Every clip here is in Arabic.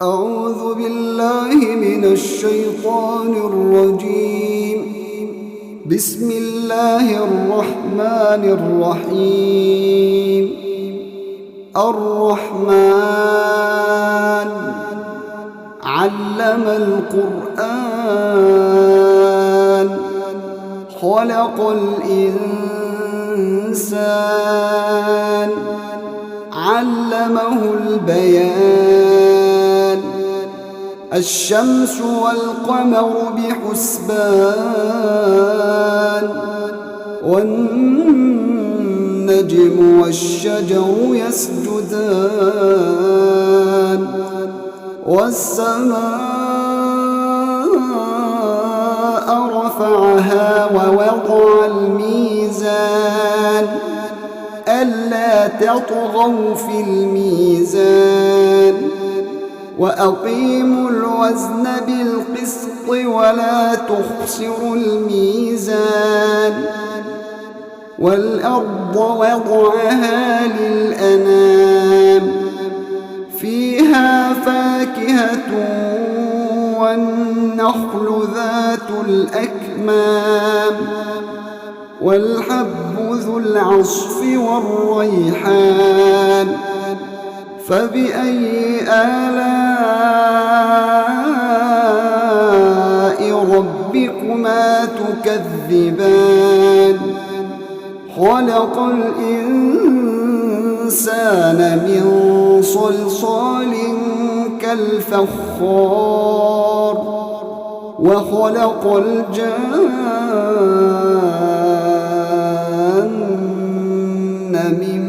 أعوذ بالله من الشيطان الرجيم. بسم الله الرحمن الرحيم. الرحمن علم القرآن خلق الإنسان علمه البيان. الشمس والقمر بحسبان والنجم والشجر يسجدان والسماء رفعها ووضع الميزان ألا تطغوا في الميزان وأقيموا الوزن بالقسط ولا تخسروا الميزان. والأرض وضعها للأنام فيها فاكهة والنخل ذات الأكمام والحب ذو العصف والريحان. فبأي آلاء ربكما تكذبان. خلق الإنسان من صلصال كالفخار وخلق الجان من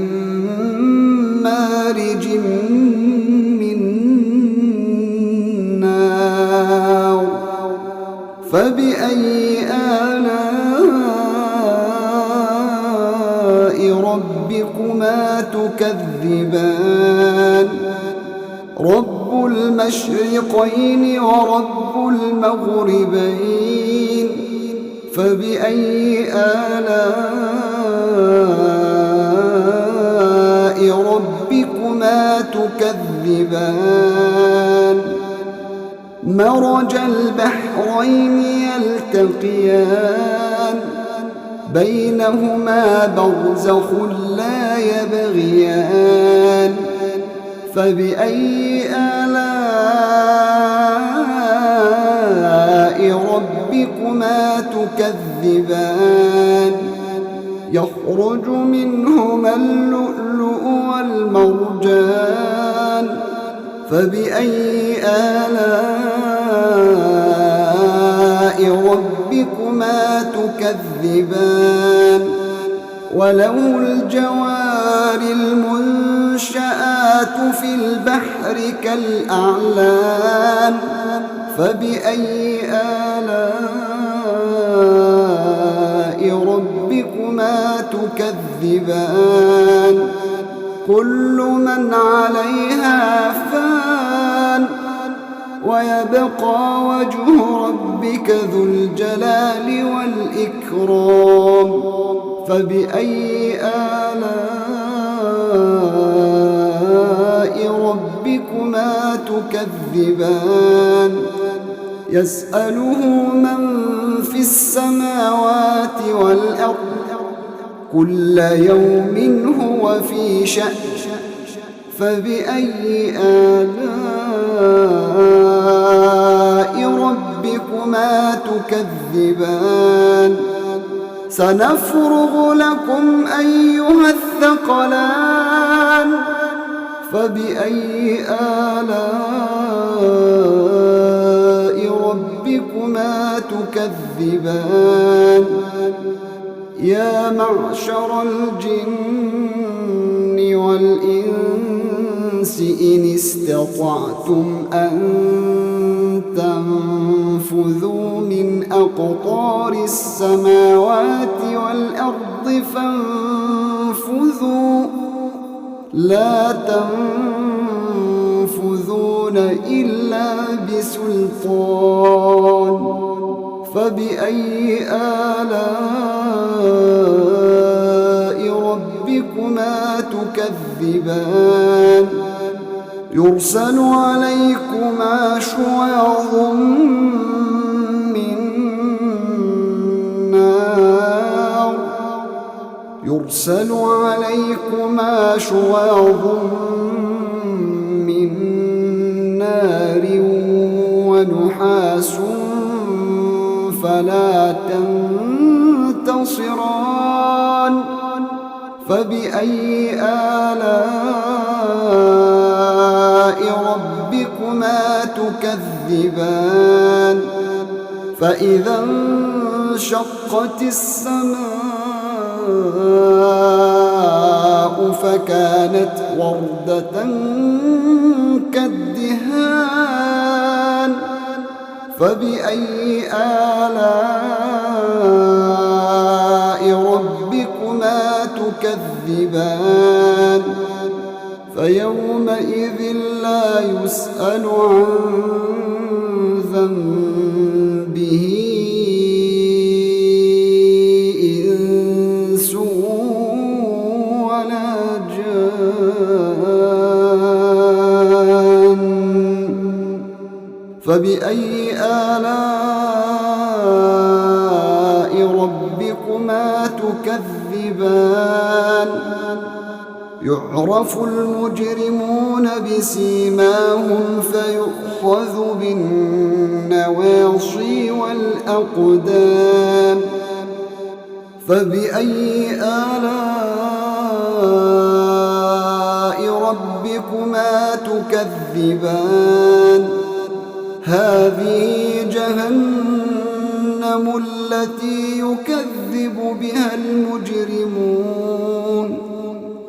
مارج من نار. فبأي آلاء ربكما تكذبان. رب المشرقين ورب المغربين. فبأي آلاء ربكما تكذبان. مرج البحرين يلتقيان بينهما برزخ لا يبغيان. فبأي آلاء ربكما تكذبان. يخرج منهما اللؤلؤ والمرجان. فبأي آلاء ربكما تكذبان. وله الجوار المنشآت في البحر كالأعلام. فبأي آلاء ربكما تكذبان. كل من عليها فان ويبقى وجه ربك ذو الجلال والإكرام. فبأي آلاء ربكما تكذبان. يسأله من في السماوات والأرض كل يوم هو في شأن. فبأي آلاء ربكما تكذبان. سنفرغ لكم أيها الثقلان. فبأي آلاء ربكما تكذبان. يا معشر الجن والإنس إن استطعتم أن تنفذوا من أقطار السماوات والأرض فانفذوا لا تنفذون إلا بسلطان. فبأي آلاء ربكما تكذبان. يرسل عليكم يرسل عليكما شواظ من نار ونحاس فلا تنتصران فبأي آلاء ربكما تكذبان فإذا انشقت السماء فكانت وردة كالدهان فبأي آلاء ربكما تكذبان فيومئذ لا يسأل عن ذنبه إنس ولا جان فبأي آلاء ربكما تكذبان يعرف المجرمون بسيماهم فيؤخذ بالنواصي والأقدام فبأي آلاء ربكما تكذبان هذه جهنم التي يكذب بها المجرمون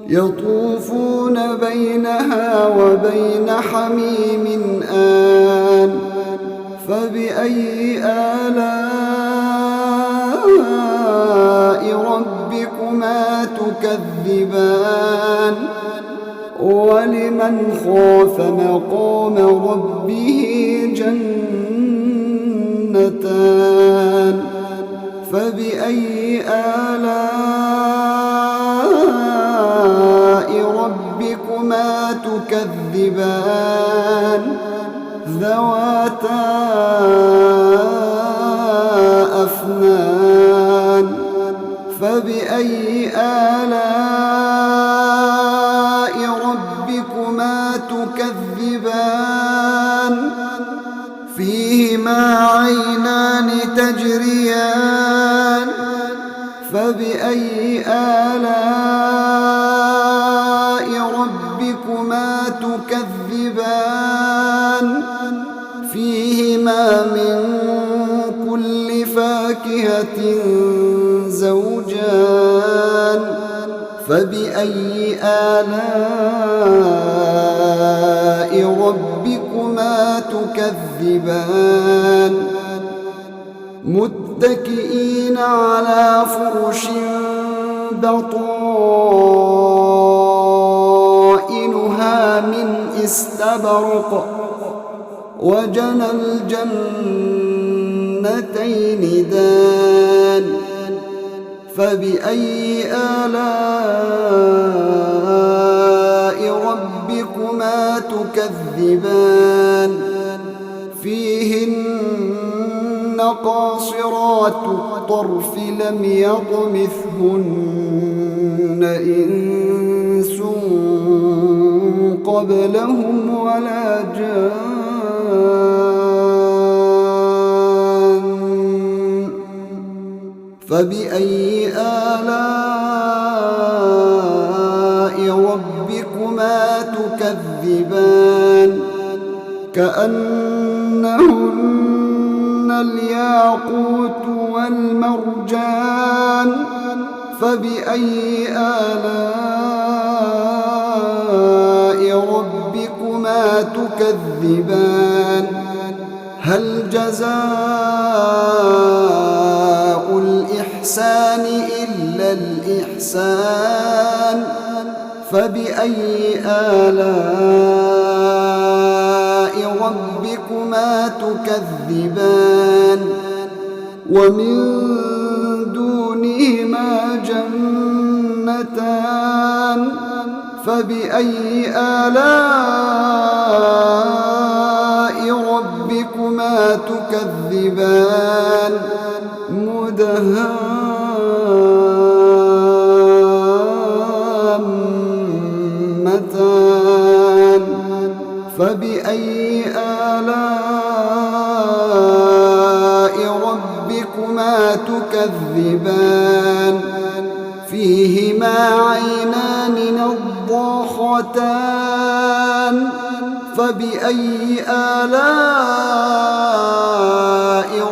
يطوفون بينها وبين حميم آن فبأي آلاء ربكما تكذبان ولمن خاف مقام ربه جنتان فبأي آلاء ربكما تكذبان ذواتا أفنان فبأي آلاء ربكما تكذبان فيهما عينان تجريان فبأي آلاء ربكما تكذبان فيهما من كل فاكهة زوجان فبأي آلاء ربكما تكذبان متكئين على فرش بطائنها من استبرق وجنى الجنتين دان فبأي آلاء ربكما تكذبان فيهن قاصرات الطرف لم يطمثهن إنس قبلهم ولا جان فبأي آلاء ربكما تكذبان كأنهن الياقوت والمرجان فبأي آلاء ربكما تكذبان هل جزاء الإحسان إلا الإحسان فبأي آلاء ربكما تكذبان ومن دونهما جنتان فبأي آلاء ربكما تكذبان مدهامتان فبأي آلاء ربكما تكذبان فيهما عينان نضاختان فبأي آلاء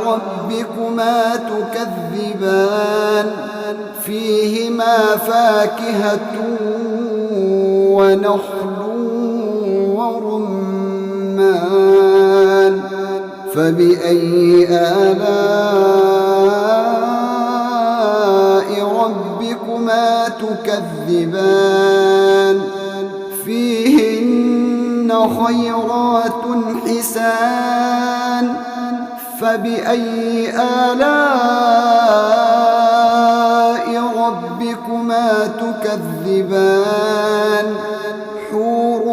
ربكما تكذبان فيهما فاكهة ونخل ورمان فبأي آلاء ربكما تكذبان فيهن خيرات حسان فبأي آلاء ربكما تكذبان حور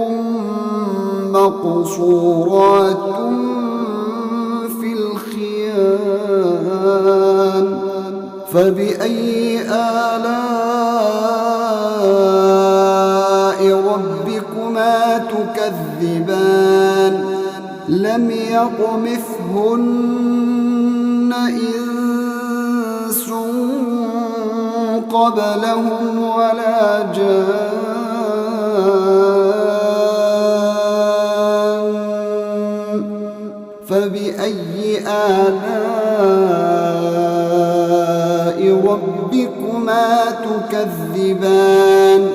مقصورات في الخيام فبأي آلاء ربكما تكذبان لم يطمثهن إنس قبلهم ولا جان فبأي آلاء ربكما تكذبان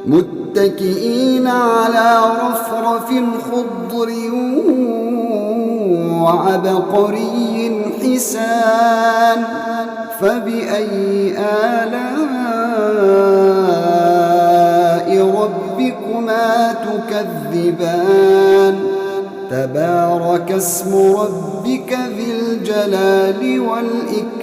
متكئين على رفرف خضر وعبقري حسان فبأي آلاء ربكما تكذبان تبارك اسم ربك ذي الجلال والإكرام